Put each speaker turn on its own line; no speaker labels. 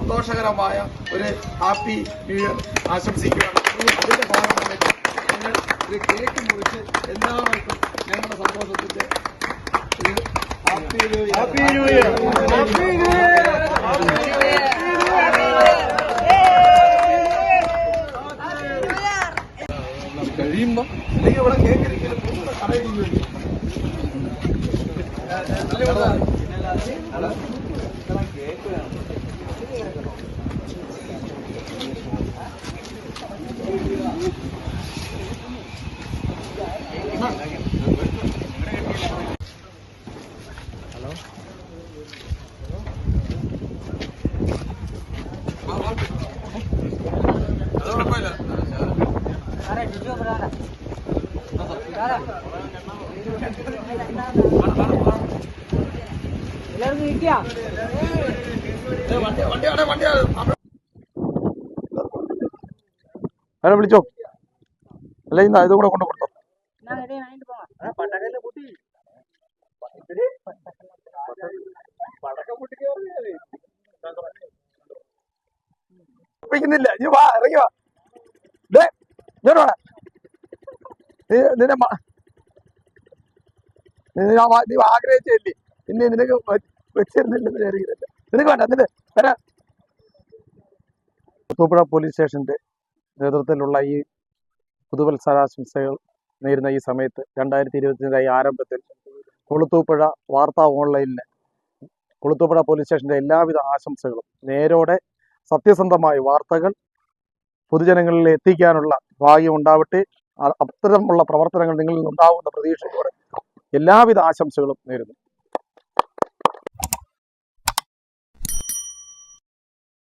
സന്തോഷകരമായ ഒരു happy new year ആശംസിക്കുകയാണ്. അതിന്റെ ഭാഗമായിട്ട് നിങ്ങൾ ഒരു കേക്ക് മുറിച്ച് എല്ലാവർക്കും ഞങ്ങളുടെ സന്തോഷത്തിന്റെ happy new year, happy new year, happy new year, happy new year. കഴിയുമ്പോ അല്ലെങ്കിൽ ഇവിടെ കേക്ക് ഇരിക്കലും കടയിൽ വേണ്ടി
അവരെ വിളിച്ചോ, അല്ല ഇന്ന് ഇതും കൂടെ കൊണ്ടു കൊടുത്തോ. ില്ല നീ വാ, ഇറങ്ങി വാ. നീ ആഗ്രഹിച്ചല്ലേ, പിന്നെ നിനക്ക് വെച്ചിരുന്നില്ലെന്ന് വിചാരിക്കുന്നില്ല. നിനക്ക് വേണ്ട, എന്നിട്ട് വരാ. കുളത്തൂപ്പുഴ പോലീസ് സ്റ്റേഷന്റെ നേതൃത്വത്തിലുള്ള ഈ പുതുവത്സരാശംസകൾ നേരുന്ന ഈ സമയത്ത് 2025 ആരംഭത്തിൽ കുളത്തൂപ്പുഴ വാർത്താ ഓൺലൈനിന് കുളത്തൂപ്പുഴ പോലീസ് സ്റ്റേഷന്റെ എല്ലാവിധ ആശംസകളും നേരോടെ സത്യസന്ധമായ വാർത്തകൾ പൊതുജനങ്ങളിൽ എത്തിക്കാനുള്ള ഭാഗ്യം ഉണ്ടാവട്ടെ. അത്തരമുള്ള പ്രവർത്തനങ്ങൾ നിങ്ങളിൽ നിന്നുണ്ടാവുന്ന പ്രതീക്ഷയോടെ എല്ലാവിധ ആശംസകളും നേരുന്നു.